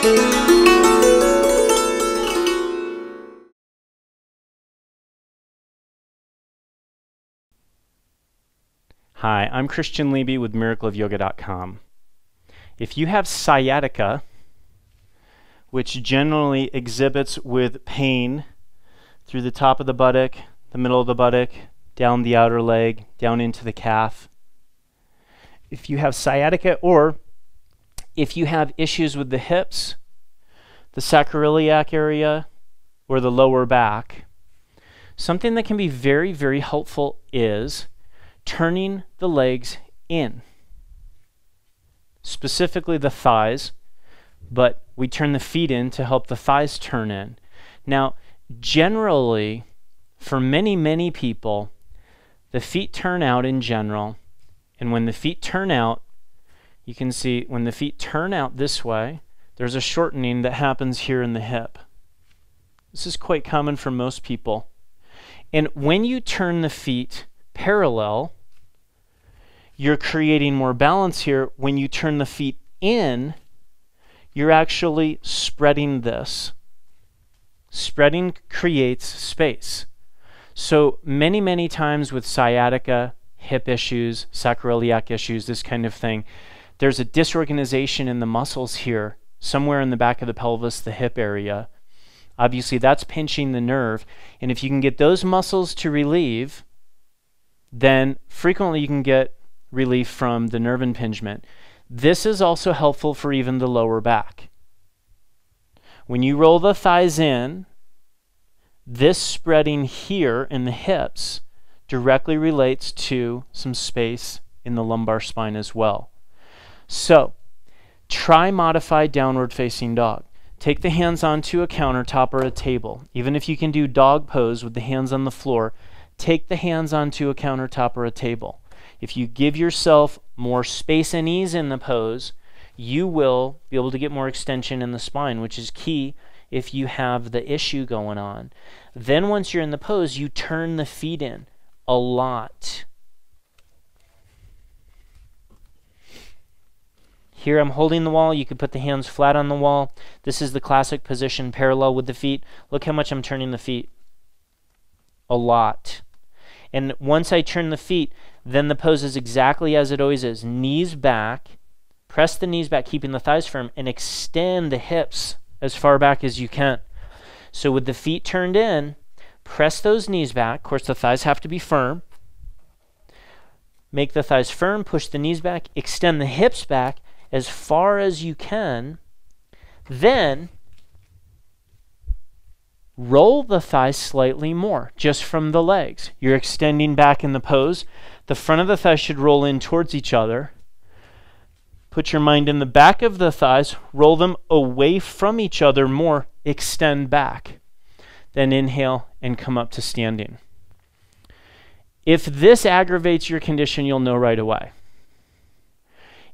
Hi, I'm Christian Levy with miracleofyoga.com. If you have sciatica, which generally exhibits with pain through the top of the buttock, the middle of the buttock, down the outer leg, down into the calf. If you have sciatica, or if you have issues with the hips, the sacroiliac area, or the lower back, something that can be very, very helpful is turning the legs in, specifically the thighs, but we turn the feet in to help the thighs turn in. Now, generally, for many, many people, the feet turn out in general, and when the feet turn out, you can see when the feet turn out this way, there's a shortening that happens here in the hip. This is quite common for most people. And when you turn the feet parallel, you're creating more balance here. When you turn the feet in, you're actually spreading this. Spreading creates space. So many, many times with sciatica, hip issues, sacroiliac issues, this kind of thing, there's a disorganization in the muscles here, somewhere in the back of the pelvis, the hip area. Obviously, that's pinching the nerve. And if you can get those muscles to relieve, then frequently you can get relief from the nerve impingement. This is also helpful for even the lower back. When you roll the thighs in, this spreading here in the hips directly relates to some space in the lumbar spine as well. So, try modified downward facing dog. Take the hands onto a countertop or a table. Even if you can do dog pose with the hands on the floor, take the hands onto a countertop or a table. If you give yourself more space and ease in the pose, you will be able to get more extension in the spine, which is key if you have the issue going on. Then once you're in the pose, you turn the feet in a lot. Here I'm holding the wall. You could put the hands flat on the wall. This is the classic position parallel with the feet. Look how much I'm turning the feet. A lot. And once I turn the feet, then the pose is exactly as it always is. Knees back, press the knees back, keeping the thighs firm, and extend the hips as far back as you can. So with the feet turned in, press those knees back. Of course, the thighs have to be firm. Make the thighs firm, push the knees back, extend the hips back as far as you can. Then roll the thighs slightly more, just from the legs. You're extending back in the pose. The front of the thighs should roll in towards each other. Put your mind in the back of the thighs, roll them away from each other more, extend back. Then inhale and come up to standing. If this aggravates your condition, you'll know right away.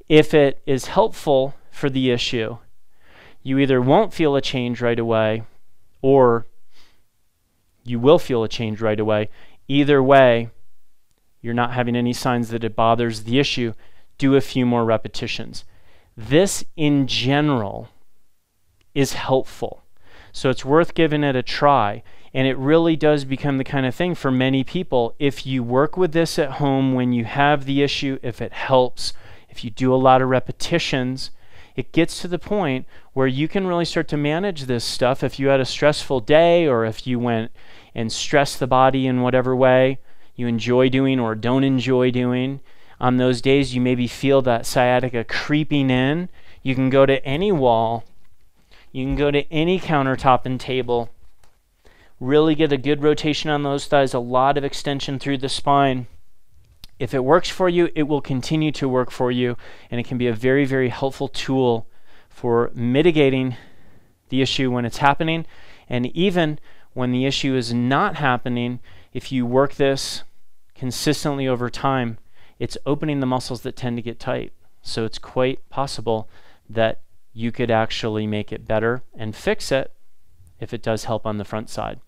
If it is helpful for the issue, you either won't feel a change right away, or you will feel a change right away. Either way, you're not having any signs that it bothers the issue. Do a few more repetitions. This, in general, is helpful. So it's worth giving it a try. And it really does become the kind of thing for many people. If you work with this at home when you have the issue, if it helps, if you do a lot of repetitions, it gets to the point where you can really start to manage this stuff. If you had a stressful day, or if you went and stressed the body in whatever way you enjoy doing or don't enjoy doing, on those days you maybe feel that sciatica creeping in, you can go to any wall, you can go to any countertop and table, really get a good rotation on those thighs, a lot of extension through the spine. If it works for you, it will continue to work for you, and it can be a very, very helpful tool for mitigating the issue when it's happening. And even when the issue is not happening, if you work this consistently over time, it's opening the muscles that tend to get tight. So it's quite possible that you could actually make it better and fix it if it does help on the front side.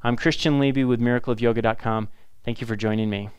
I'm Christian Levy with miracleofyoga.com. Thank you for joining me.